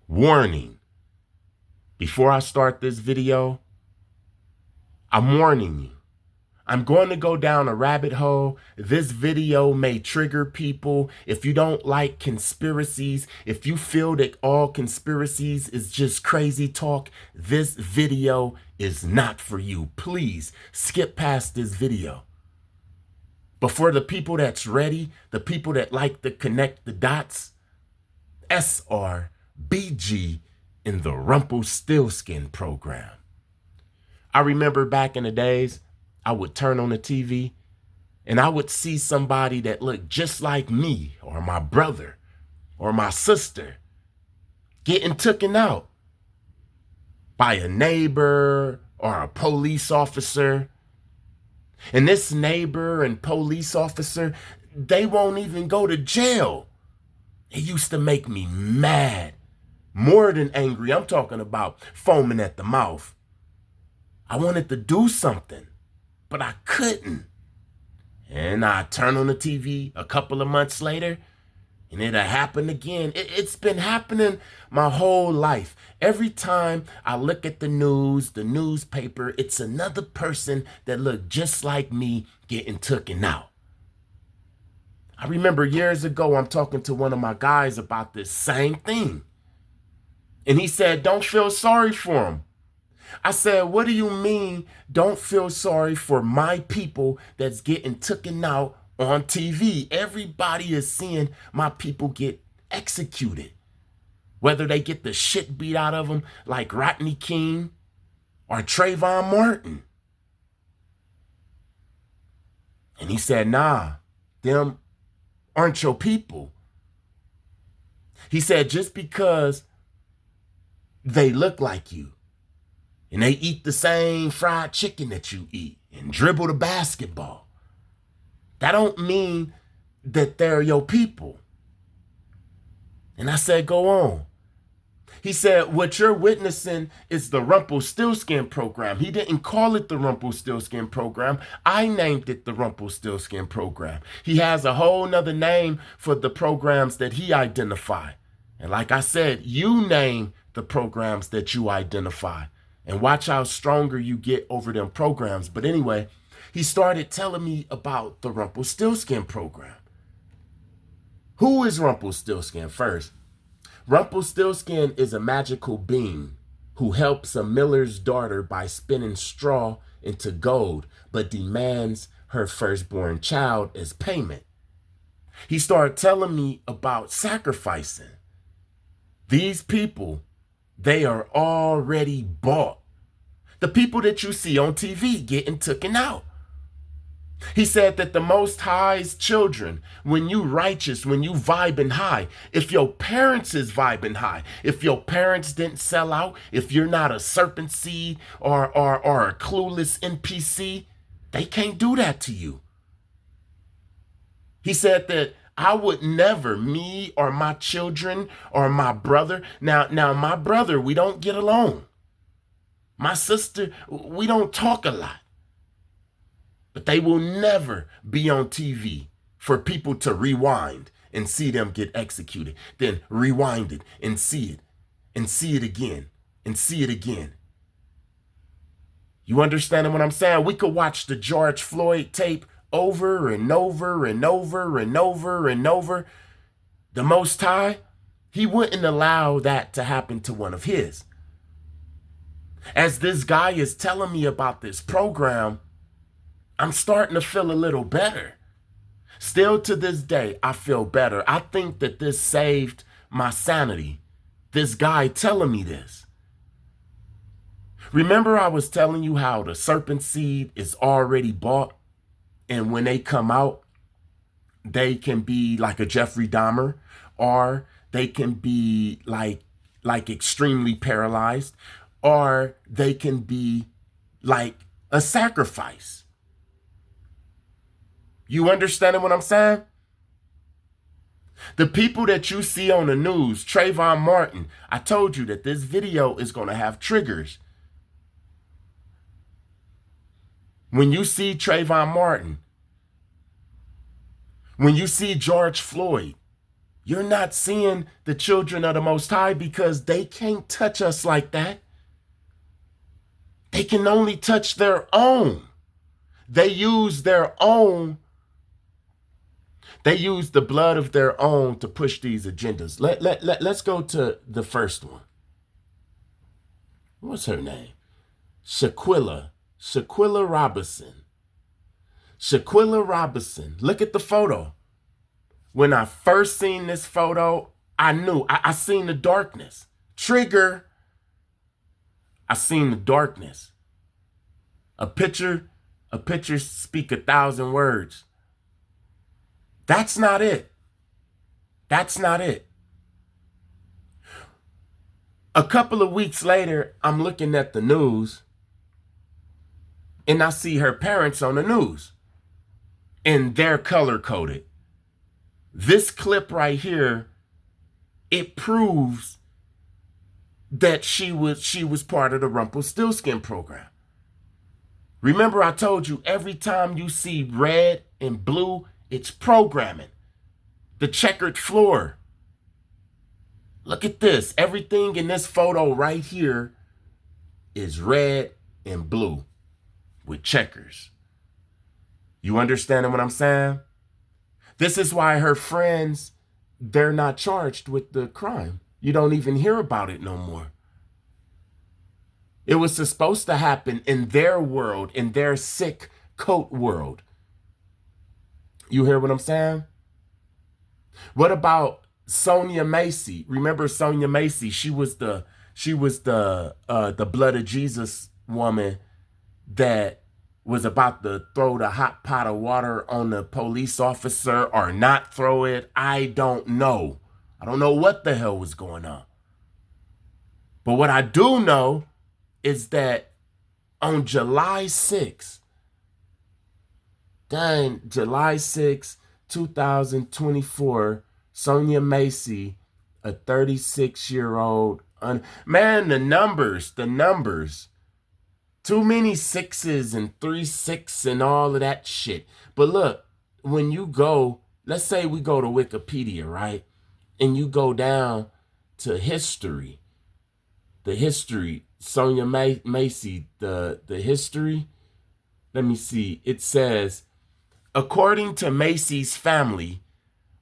Warning, before I start this video, I'm warning you. I'm going to go down a rabbit hole. This video may trigger people. If you don't like conspiracies, if you feel that all conspiracies is just crazy talk, this video is not for you. Please skip past this video. But for the people that's ready, the people that like to connect the dots, SR&BG in the Rumpelstilskin Program. I remember back in the days, I would turn on the TV and I would see somebody that looked just like me or my brother or my sister getting taken out by a neighbor or a police officer. And this neighbor and police officer, they won't even go to jail. It used to make me mad, more than angry. I'm talking about foaming at the mouth. I wanted to do something, but I couldn't. And I turn on the TV a couple of months later, and it'll happen again. It's been happening my whole life. Every time I look at the news, the newspaper, it's another person that looked just like me getting taken out. I remember years ago, I'm talking to one of my guys about this same thing. And he said, don't feel sorry for him. I said, what do you mean, don't feel sorry for my people that's getting taken out on TV? Everybody is seeing my people get executed. Whether they get the shit beat out of them like Rodney King or Trayvon Martin. And he said, nah, them aren't your people. He said, just because they look like you and they eat the same fried chicken that you eat and dribble the basketball, that don't mean that they're your people. And I said, go on. He said, what you're witnessing is the Rumpelstilskin Program. He didn't call it the Rumpelstilskin Program. I named it the Rumpelstilskin Program. He has a whole nother name for the programs that he identified. And like I said, you name the programs that you identify. And watch how stronger you get over them programs. But anyway, he started telling me about the Rumpelstilskin Program. Who is Rumpelstilskin first? Rumpelstilskin is a magical being who helps a miller's daughter by spinning straw into gold, but demands her firstborn child as payment. He started telling me about sacrificing. These people, they are already bought. The people that you see on TV getting taken out. He said that the Most High's children, when you righteous, when you vibing high, if your parents is vibing high, if your parents didn't sell out, if you're not a serpent seed or a clueless NPC, they can't do that to you. He said that I would never, me or my children or my brother, now my brother, we don't get along. My sister, we don't talk a lot. But they will never be on TV for people to rewind and see them get executed. Then rewind it and see it again and see it again. You understanding what I'm saying? We could watch the George Floyd tape over and over and over and over and over. The Most High, he wouldn't allow that to happen to one of his. As this guy is telling me about this program, I'm starting to feel a little better. Still to this day, I feel better. I think that this saved my sanity. This guy telling me this. Remember I was telling you how the serpent seed is already bought, and when they come out, they can be like a Jeffrey Dahmer, or they can be like extremely paralyzed, or they can be like a sacrifice. You understanding what I'm saying? The people that you see on the news, Trayvon Martin, I told you that this video is going to have triggers. When you see Trayvon Martin, when you see George Floyd, You're not seeing the children of the Most High because they can't touch us like that. They can only touch their own. They use their own. They use the blood of their own to push these agendas. Let's go to the first one. What's her name? Shaquila Robinson. Shaquila Robinson. Look at the photo. When I first seen this photo, I knew. I seen the darkness. Trigger. I seen the darkness. A picture speak 1,000 words. That's not it. That's not it. A couple of weeks later, I'm looking at the news and I see her parents on the news and they're color coded. This clip right here, it proves that she was part of the Rumpelstilskin Program. Remember, I told you every time you see red and blue, it's programming. The checkered floor. Look at this. Everything in this photo right here is red and blue with checkers. You understanding what I'm saying? This is why her friends, they're not charged with the crime. You don't even hear about it no more. It was supposed to happen in their world, in their sick coat world. You hear what I'm saying? What about Sonia Macy? Remember Sonia Macy? She was the blood of Jesus woman that was about to throw the hot pot of water on the police officer or not throw it. I don't know. I don't know what the hell was going on. But what I do know is that on July 6th, July 6, 2024, Sonia Macy, a 36-year-old, man, the numbers, too many 6s and 3-6 and all of that shit. But look, when you go, let's say we go to Wikipedia, right? And you go down to history, Sonia Macy, the history, let me see, it says, according to Macy's family,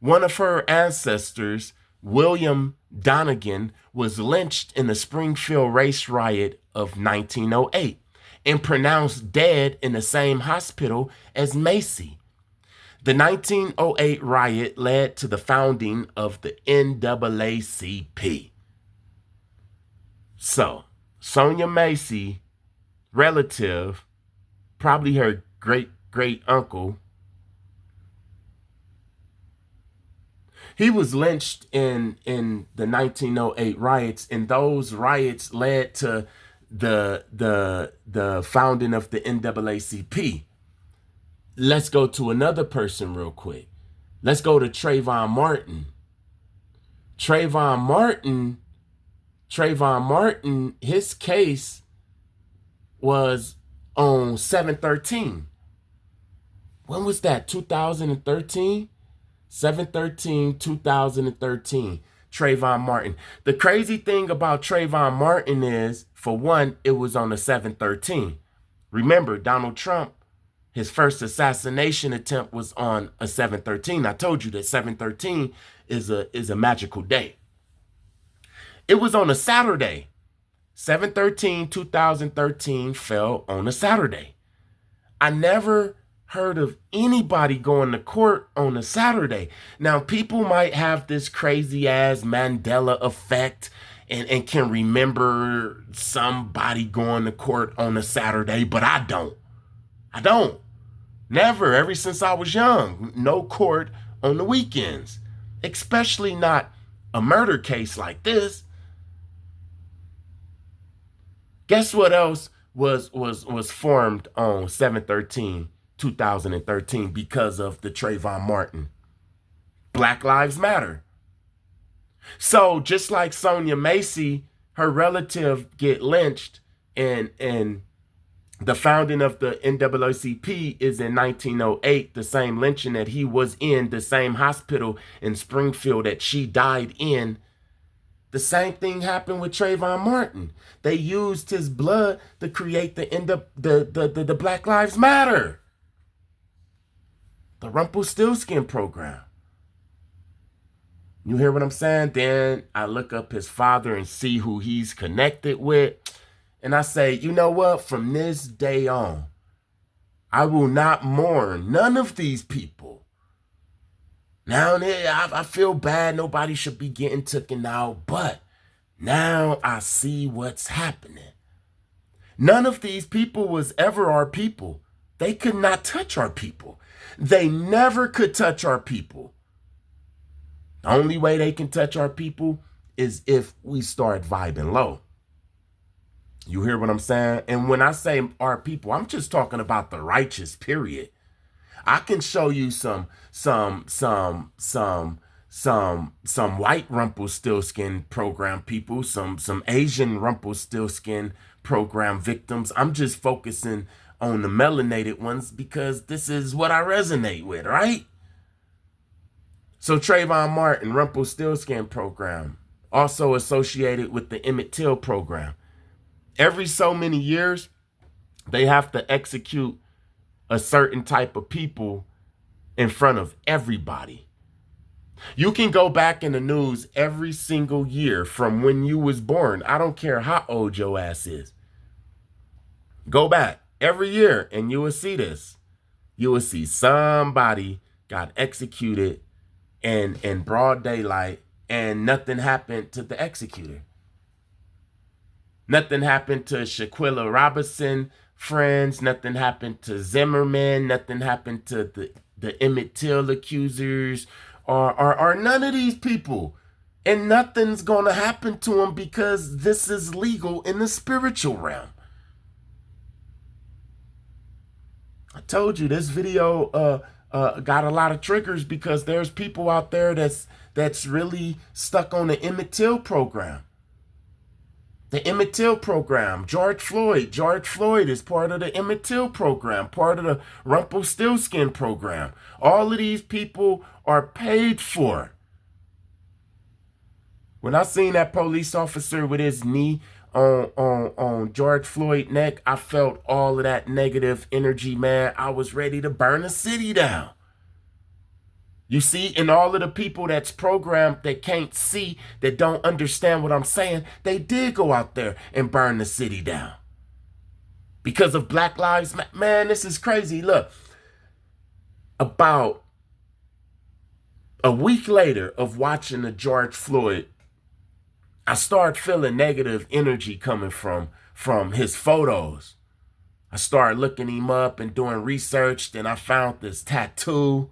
one of her ancestors, William Donegan, was lynched in the Springfield race riot of 1908 and pronounced dead in the same hospital as Macy. The 1908 riot led to the founding of the NAACP. So, Sonia Macy, relative, probably her great-great-uncle, he was lynched in the 1908 riots, and those riots led to the founding of the NAACP. Let's go to another person real quick. Let's go to Trayvon Martin. Trayvon Martin, his case was on 7/13. When was that? 2013? 7/13/2013. Trayvon Martin. The crazy thing about Trayvon Martin is, for one, it was on the 7/13. Remember, Donald Trump, his first assassination attempt was on a 7/13. I told you that 7/13 is a magical day. It was on a Saturday. 7/13/2013 fell on a Saturday. I never heard of anybody going to court on a Saturday. Now, people might have this crazy ass Mandela effect and can remember somebody going to court on a Saturday, but I don't. Never, ever since I was young. No court on the weekends, especially not a murder case like this. Guess what else was formed on 7/13/2013 because of the Trayvon Martin? Black Lives Matter. So just like Sonia Macy, her relative get lynched and The founding of the NAACP is in 1908, the same lynching that he was in, the same hospital in Springfield that she died in. The same thing happened with Trayvon Martin. They used his blood to create the Black Lives Matter, the Rumpelstilskin Program. You hear what I'm saying? Then I look up his father and see who he's connected with. And I say, you know what? From this day on, I will not mourn none of these people. Now I feel bad. Nobody should be getting taken out. But now I see what's happening. None of these people was ever our people. They could not touch our people. They never could touch our people. The only way they can touch our people is if we start vibing low. You hear what I'm saying? And when I say our people, I'm just talking about the righteous, period. I can show you some white Rumpelstilskin Program people, some Asian Rumpelstilskin Program victims. I'm just focusing on the melanated ones because this is what I resonate with, right? So Trayvon Martin, Rumpelstilskin Program, also associated with the Emmett Till Program. Every so many years, they have to execute a certain type of people in front of everybody. You can go back in the news every single year from when you was born. I don't care how old your ass is. Go back every year and you will see this. You will see somebody got executed in broad daylight and nothing happened to the executor. Nothing happened to Shaquila Robinson friends. Nothing happened to Zimmerman. Nothing happened to the Emmett Till accusers or none of these people. And nothing's going to happen to them because this is legal in the spiritual realm. I told you this video got a lot of triggers because there's people out there that's really stuck on the Emmett Till program. The Emmett Till program, George Floyd is part of the Emmett Till program, part of the Rumpelstilskin program. All of these people are paid for. When I seen that police officer with his knee on George Floyd's neck, I felt all of that negative energy, man. I was ready to burn the city down. You see, and all of the people that's programmed that can't see, that don't understand what I'm saying, they did go out there and burn the city down. Because of Black Lives Matter. Man, this is crazy. Look, about a week later of watching the George Floyd, I started feeling negative energy coming from his photos. I started looking him up and doing research. Then I found this tattoo.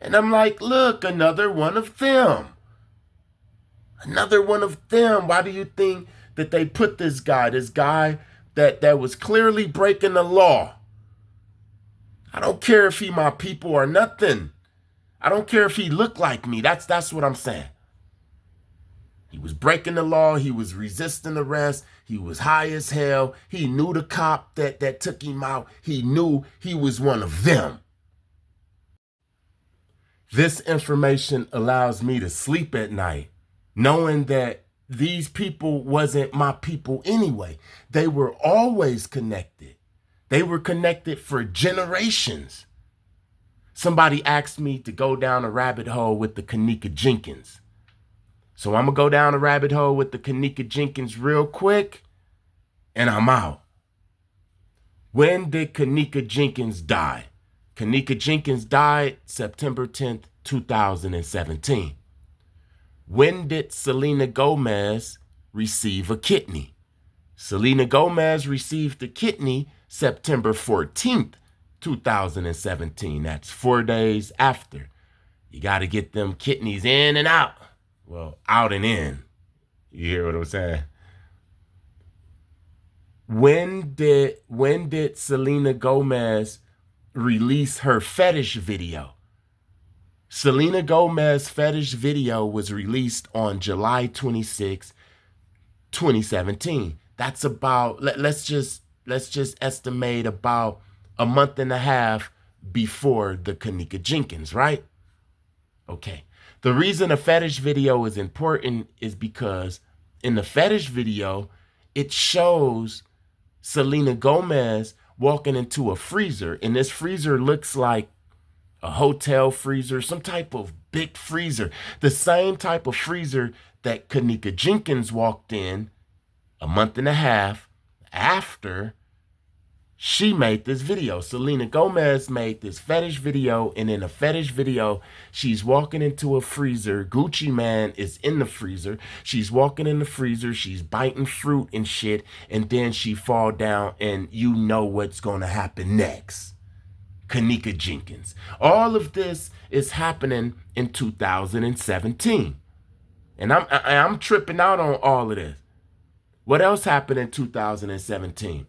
And I'm like, look, another one of them. Another one of them. Why do you think that they put this guy that was clearly breaking the law? I don't care if he my people or nothing. I don't care if he looked like me. That's what I'm saying. He was breaking the law. He was resisting arrest. He was high as hell. He knew the cop that took him out. He knew he was one of them. This information allows me to sleep at night, knowing that these people wasn't my people anyway. They were always connected. They were connected for generations. Somebody asked me to go down a rabbit hole with the Kenneka Jenkins. So I'm going to go down a rabbit hole with the Kenneka Jenkins real quick, and I'm out. When did Kenneka Jenkins die? Kenneka Jenkins died September 10th, 2017. When did Selena Gomez receive a kidney? Selena Gomez received a kidney September 14th, 2017. That's 4 days after. You got to get them kidneys in and out. Well, out and in. You hear what I'm saying? When did Selena Gomez release her fetish video? Selena Gomez's fetish video was released on July 26, 2017. That's about, let's just let's just estimate about a month and a half before the Kenneka Jenkins, right? Okay. The reason a fetish video is important is because in the fetish video, it shows Selena Gomez walking into a freezer, and this freezer looks like a hotel freezer, some type of big freezer, the same type of freezer that Kenneka Jenkins walked in a month and a half after she made this video. Selena Gomez made this fetish video, and in a fetish video, she's walking into a freezer. Gucci Man is in the freezer. She's walking in the freezer. She's biting fruit and shit, and then she fall down, and you know what's going to happen next. Kenneka Jenkins. All of this is happening in 2017. And I'm tripping out on all of this. What else happened in 2017?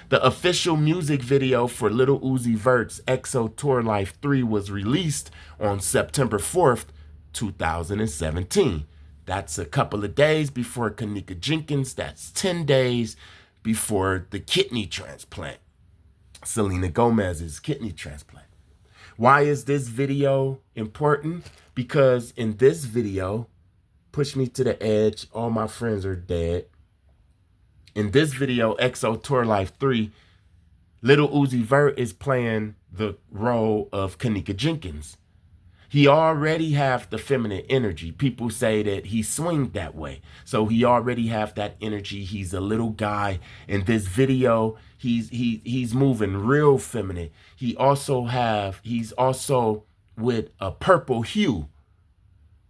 The official music video for Lil Uzi Vert's EXO Tour Life 3 was released on September 4th, 2017. That's a couple of days before Kenneka Jenkins. That's 10 days before the kidney transplant. Selena Gomez's kidney transplant. Why is this video important? Because in this video, Push Me to the Edge, All My Friends Are Dead. In this video, EXO Tour Life 3, Lil Uzi Vert is playing the role of Kenneka Jenkins. He already have the feminine energy. People say that he swinged that way. So he already have that energy. He's a little guy. In this video, he's moving real feminine. He's also with a purple hue.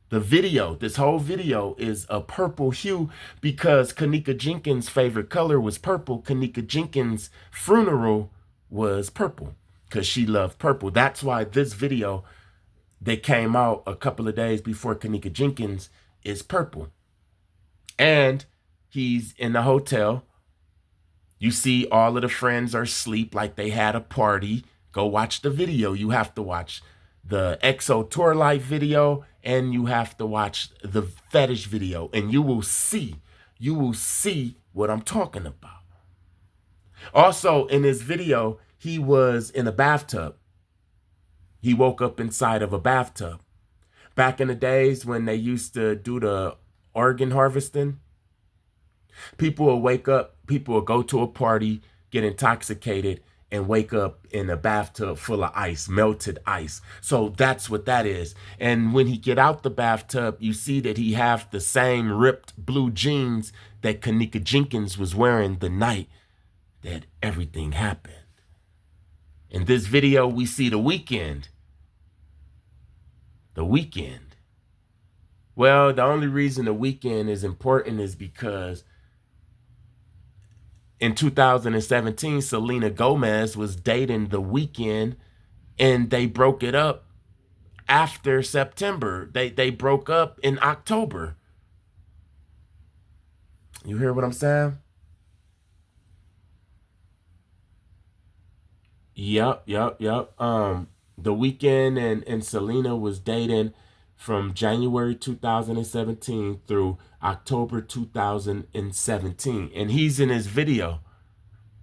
The video, this whole video is a purple hue because Kenneka Jenkins' favorite color was purple. Kenneka Jenkins' funeral was purple because she loved purple. That's why this video that came out a couple of days before Kenneka Jenkins is purple. And he's in the hotel. You see all of the friends are asleep like they had a party. Go watch the video. You have to watch the EXO Tour Life video, and you have to watch the fetish video, and you will see what I'm talking about. Also, in this video, he was in a bathtub. He woke up inside of a bathtub. Back in the days when they used to do the organ harvesting, people will wake up, people will go to a party, get intoxicated, and wake up in a bathtub full of ice, melted ice. So that's what that is. And when he get out the bathtub, you see that he have the same ripped blue jeans that Kenneka Jenkins was wearing the night that everything happened. In this video, we see The Weeknd. The Weeknd. Well, the only reason The Weeknd is important is because in 2017, Selena Gomez was dating The Weeknd, and they broke it up after September. They broke up in October. You hear what I'm saying? Yep. The Weeknd and Selena was dating from January 2017 through October 2017. And he's in his video.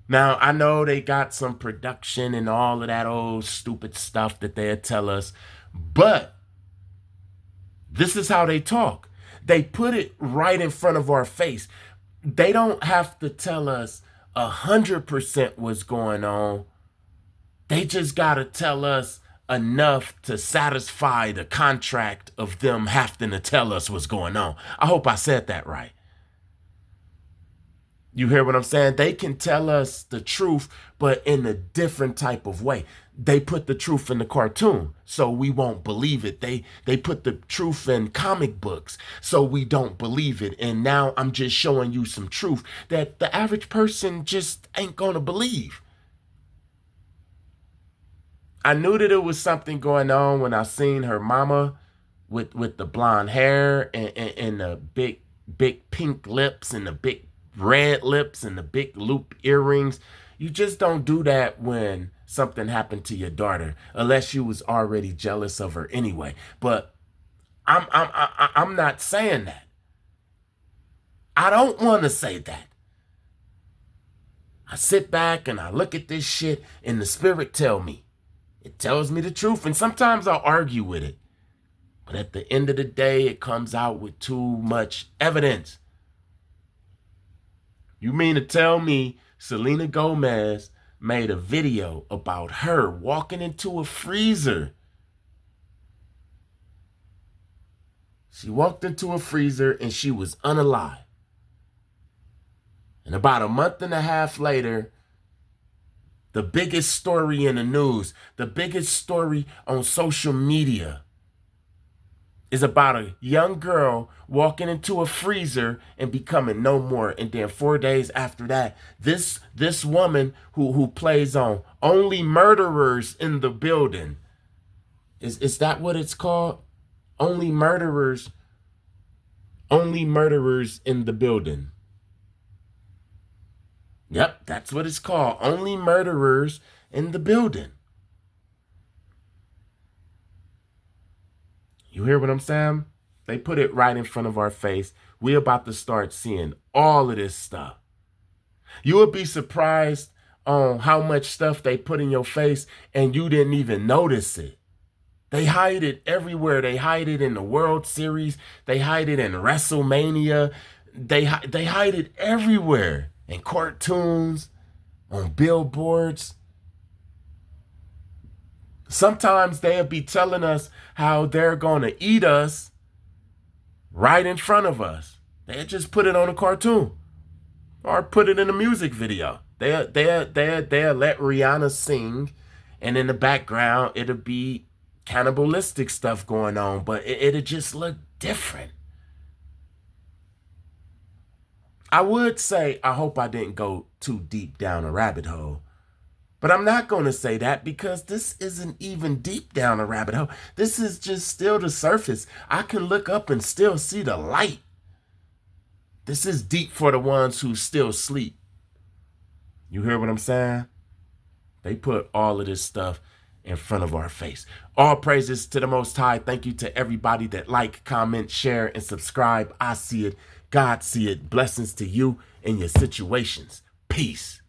Now, I know they got some production and all of that old stupid stuff that they'll tell us, but this is how they talk. They put it right in front of our face. They don't have to tell us 100% what's going on. They just got to tell us enough to satisfy the contract of them having to tell us what's going on. I hope I said that right. You hear what I'm saying? They can tell us the truth, but in a different type of way. They put the truth in the cartoon, so we won't believe it. They put the truth in comic books, so we don't believe it. And now I'm just showing you some truth that the average person just ain't gonna believe. I knew that it was something going on when I seen her mama with the blonde hair and the big pink lips and the big red lips and the big loop earrings. You just don't do that when something happened to your daughter, unless you was already jealous of her anyway. But I'm not saying that. I don't want to say that. I sit back and I look at this shit and the spirit tell me. It tells me the truth, and sometimes I'll argue with it. But at the end of the day, it comes out with too much evidence. You mean to tell me Selena Gomez made a video about her walking into a freezer? She walked into a freezer and she was unalive. And about a month and a half later, the biggest story in the news, the biggest story on social media is about a young girl walking into a freezer and becoming no more. And then 4 days after that, this woman who plays on Only Murderers in the Building. Is that what it's called? Only Murderers in the Building. Yep, that's what it's called. Only Murderers in the Building. You hear what I'm saying? They put it right in front of our face. We're about to start seeing all of this stuff. You would be surprised on how much stuff they put in your face and you didn't even notice it. They hide it everywhere. They hide it in the World Series. They hide it in WrestleMania. They hide it everywhere. In cartoons, on billboards. Sometimes they'll be telling us how they're going to eat us right in front of us. They'll just put it on a cartoon or put it in a music video. They'll let Rihanna sing, and in the background, it'll be cannibalistic stuff going on, but it'll just look different. I would say, I hope I didn't go too deep down a rabbit hole. But I'm not going to say that because this isn't even deep down a rabbit hole. This is just still the surface. I can look up and still see the light. This is deep for the ones who still sleep. You hear what I'm saying? They put all of this stuff in front of our face. All praises to the Most High. Thank you to everybody that like, comment, share, and subscribe. I see it. God see it. Blessings to you and your situations. Peace.